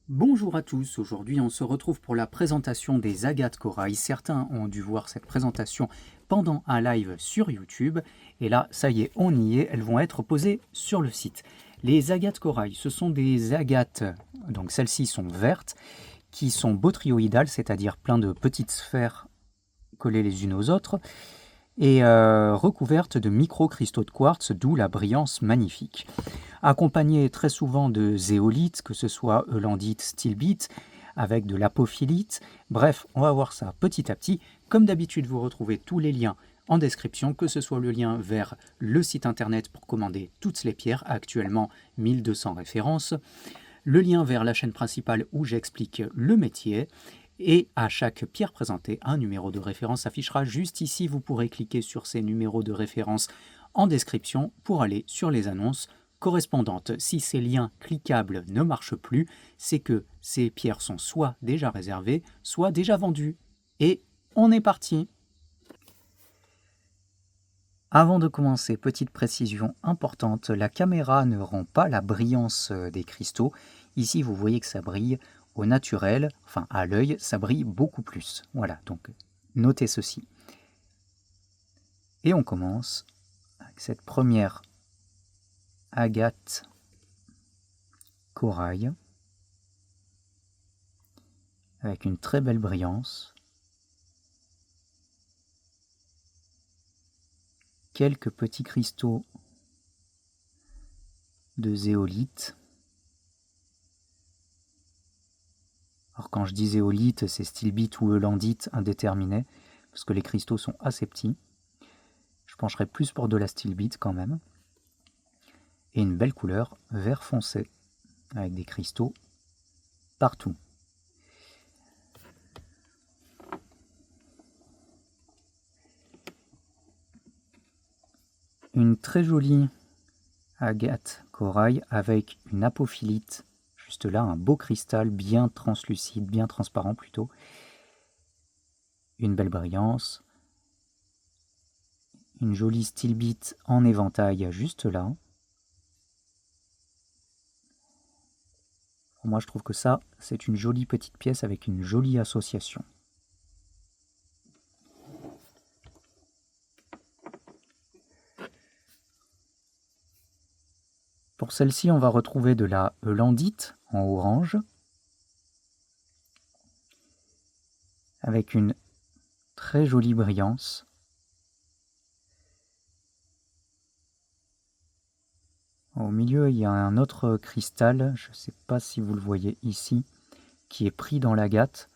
Bonjour à tous, aujourd'hui on se retrouve pour la présentation des agates corail. Certains ont dû voir cette présentation pendant un live sur YouTube, et là ça y est, on y est, elles vont être posées sur le site. Les agates corail, ce sont des agates, donc celles-ci sont vertes, qui sont botryoïdales, c'est-à-dire plein de petites sphères collées les unes aux autres, et recouvertes de micro-cristaux de quartz, d'où la brillance magnifique. Accompagné très souvent de zéolite, que ce soit eulandite, stilbite, avec de l'apophilite. Bref, on va voir ça petit à petit. Comme d'habitude, vous retrouvez tous les liens en description, que ce soit le lien vers le site internet pour commander toutes les pierres, actuellement 1200 références, le lien vers la chaîne principale où j'explique le métier, et à chaque pierre présentée, un numéro de référence s'affichera juste ici. Vous pourrez cliquer sur ces numéros de référence en description pour aller sur les annonces correspondantes. Si ces liens cliquables ne marchent plus, c'est que ces pierres sont soit déjà réservées, soit déjà vendues. Et on est parti. Avant de commencer, petite précision importante, la caméra ne rend pas la brillance des cristaux. Ici, vous voyez que ça brille au naturel, enfin à l'œil, ça brille beaucoup plus. Voilà, donc notez ceci. Et on commence avec cette première agate corail, avec une très belle brillance. Quelques petits cristaux de zéolite. Alors quand je dis zéolite, c'est stilbite ou eulandite indéterminé, parce que les cristaux sont assez petits. Je pencherai plus pour de la stilbite quand même. Et une belle couleur vert foncé, avec des cristaux partout. Une très jolie agate corail avec une apophilite, juste là, un beau cristal bien translucide, bien transparent plutôt. Une belle brillance. Une jolie stilbite en éventail juste là. Pour moi, je trouve que ça, c'est une jolie petite pièce avec une jolie association. Pour celle-ci, on va retrouver de la eulandite en orange, avec une très jolie brillance. Au milieu, il y a un autre cristal, je ne sais pas si vous le voyez ici, qui est pris dans l'agate.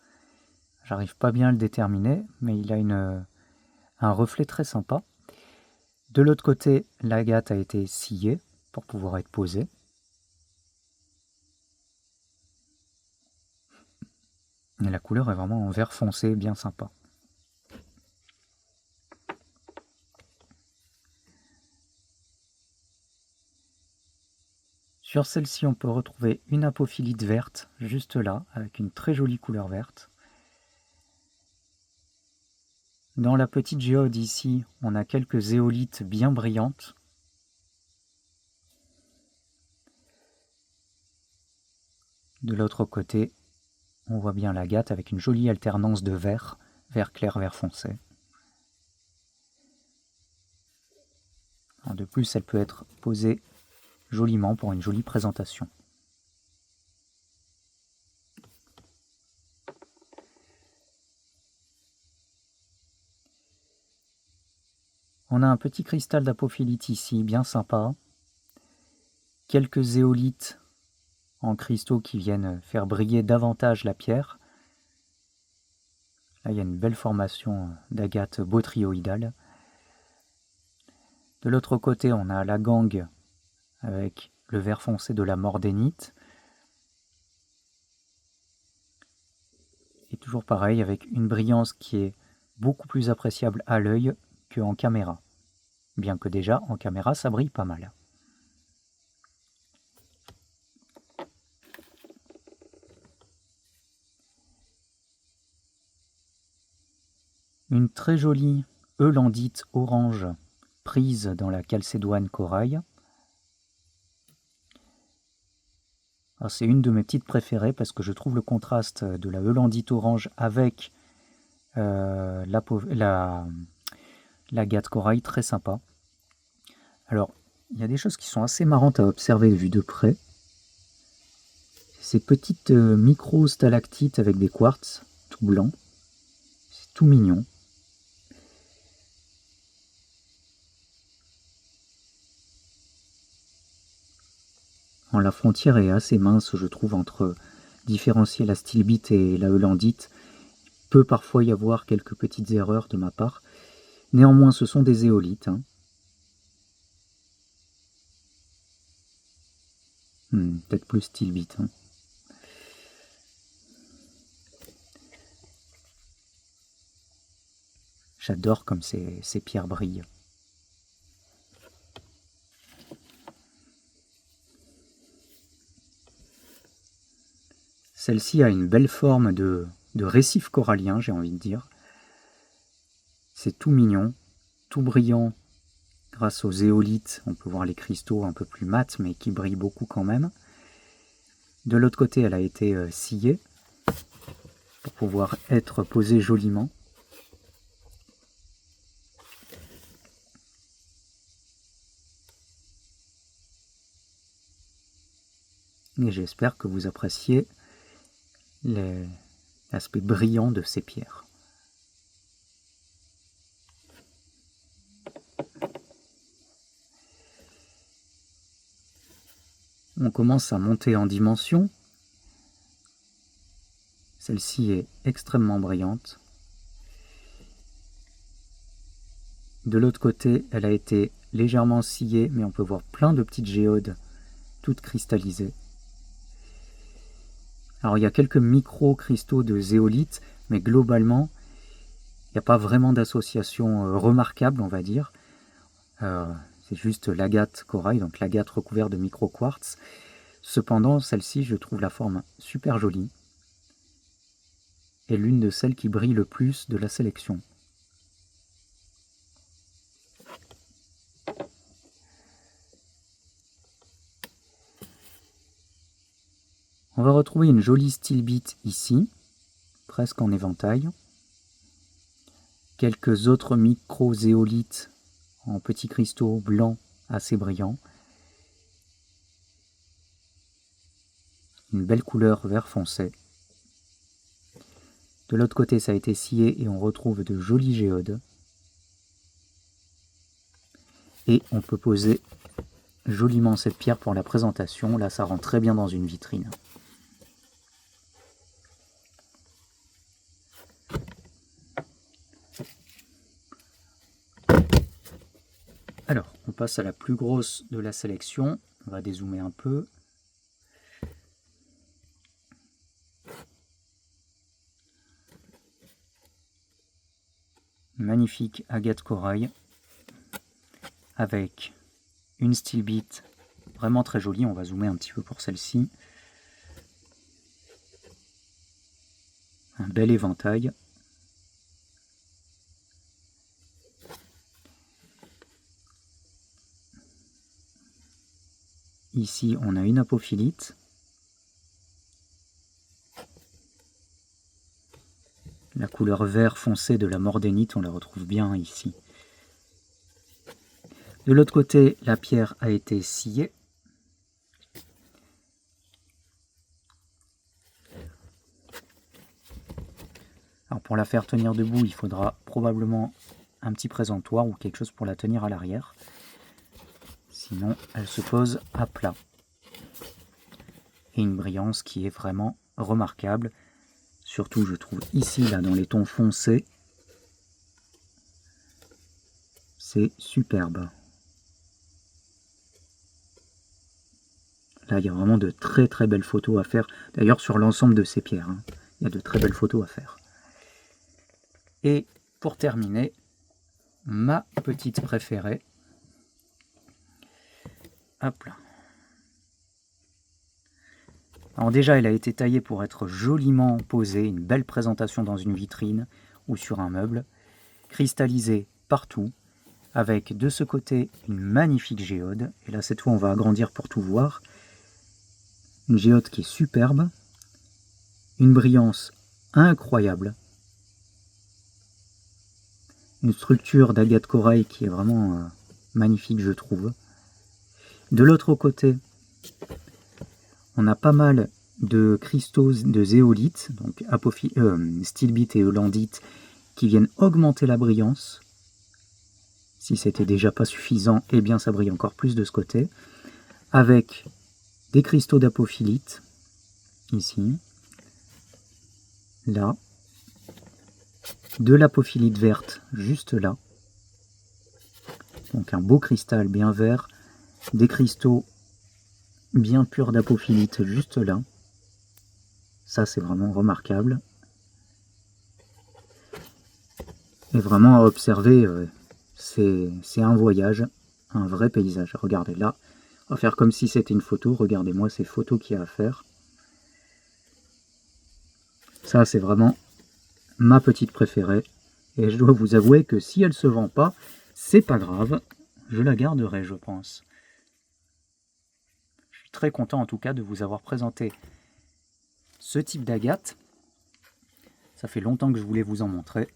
J'arrive pas bien à le déterminer, mais il a un reflet très sympa. De l'autre côté, l'agate a été sciée pour pouvoir être posée. Et la couleur est vraiment en vert foncé, bien sympa. Sur celle-ci, on peut retrouver une apophilite verte, juste là, avec une très jolie couleur verte. Dans la petite géode ici, on a quelques zéolites bien brillantes. De l'autre côté, on voit bien l'agate avec une jolie alternance de vert, vert clair, vert foncé. De plus, elle peut être posée joliment pour une jolie présentation. On a un petit cristal d'apophilite ici, bien sympa. Quelques zéolites en cristaux qui viennent faire briller davantage la pierre. Là, il y a une belle formation d'agate botryoïdale. De l'autre côté, on a la gangue avec le vert foncé de la mordénite. Et toujours pareil, avec une brillance qui est beaucoup plus appréciable à l'œil qu'en caméra. Bien que déjà, en caméra, ça brille pas mal. Une très jolie eulandite orange prise dans la calcédoine corail. C'est une de mes petites préférées parce que je trouve le contraste de la Eulandite orange avec l'agate corail très sympa. Alors, il y a des choses qui sont assez marrantes à observer vu de près. Ces petites micro-stalactites avec des quartz tout blancs. C'est tout mignon. La frontière est assez mince, je trouve, entre différencier la stilbite et la eulandite. Il peut parfois y avoir quelques petites erreurs de ma part. Néanmoins, ce sont des éolites. Peut-être plus stilbite. J'adore comme ces pierres brillent. Celle-ci a une belle forme de récif corallien, j'ai envie de dire. C'est tout mignon, tout brillant. Grâce aux éolites, on peut voir les cristaux un peu plus mat, mais qui brillent beaucoup quand même. De l'autre côté, elle a été sciée pour pouvoir être posée joliment. Et j'espère que vous appréciez l'aspect brillant de ces pierres. On commence à monter en dimension. Celle-ci est extrêmement brillante. De l'autre côté, elle a été légèrement sciée, mais on peut voir plein de petites géodes, toutes cristallisées. Alors il y a quelques micro-cristaux de zéolite, mais globalement, il n'y a pas vraiment d'association remarquable, on va dire. C'est juste l'agate corail, donc l'agate recouverte de micro-quartz. Cependant, celle-ci, je trouve la forme super jolie. Et l'une de celles qui brille le plus de la sélection. On va retrouver une jolie stilbite ici, presque en éventail. Quelques autres micro-zéolites en petits cristaux blancs assez brillants. Une belle couleur vert foncé. De l'autre côté, ça a été scié et on retrouve de jolies géodes. Et on peut poser joliment cette pierre pour la présentation. Là, ça rentre très bien dans une vitrine. Alors, on passe à la plus grosse de la sélection. On va dézoomer un peu. Magnifique agate corail avec une stilbite vraiment très jolie. On va zoomer un petit peu pour celle-ci. Un bel éventail. Ici, on a une apophyllite. La couleur vert foncé de la mordénite, on la retrouve bien ici. De l'autre côté, la pierre a été sciée. Alors pour la faire tenir debout, il faudra probablement un petit présentoir ou quelque chose pour la tenir à l'arrière. Sinon, elle se pose à plat. Et une brillance qui est vraiment remarquable. Surtout, je trouve ici, là, dans les tons foncés. C'est superbe. Là, il y a vraiment de très très belles photos à faire. D'ailleurs, sur l'ensemble de ces pierres, il y a de très belles photos à faire. Et pour terminer, ma petite préférée. Hop là. Alors déjà, elle a été taillée pour être joliment posée, une belle présentation dans une vitrine ou sur un meuble, cristallisée partout, avec de ce côté une magnifique géode. Et là, cette fois, on va agrandir pour tout voir. Une géote qui est superbe. Une brillance incroyable. Une structure d'agate corail qui est vraiment magnifique, je trouve. De l'autre côté, on a pas mal de cristaux de zéolite, donc stilbite et eulandite, qui viennent augmenter la brillance. Si c'était déjà pas suffisant, eh bien ça brille encore plus de ce côté. Avec des cristaux d'apophilite, ici, là, de l'apophilite verte juste là, donc un beau cristal bien vert, des cristaux bien purs d'apophilite juste là, ça c'est vraiment remarquable, et vraiment à observer, c'est un voyage, un vrai paysage. Regardez là, on va faire comme si c'était une photo, regardez-moi ces photos qu'il y a à faire. Ça c'est vraiment ma petite préférée, et je dois vous avouer que si elle se vend pas, c'est pas grave, je la garderai, je pense. Je suis très content en tout cas de vous avoir présenté ce type d'agate. Ça fait longtemps que je voulais vous en montrer.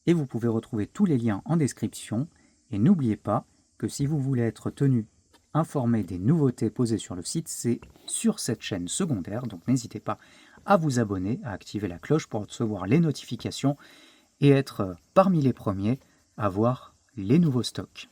Et vous pouvez retrouver tous les liens en description. Et n'oubliez pas que si vous voulez être tenu informé des nouveautés posées sur le site, c'est sur cette chaîne secondaire. Donc n'hésitez pas à vous abonner, à activer la cloche pour recevoir les notifications et être parmi les premiers à voir les nouveaux stocks.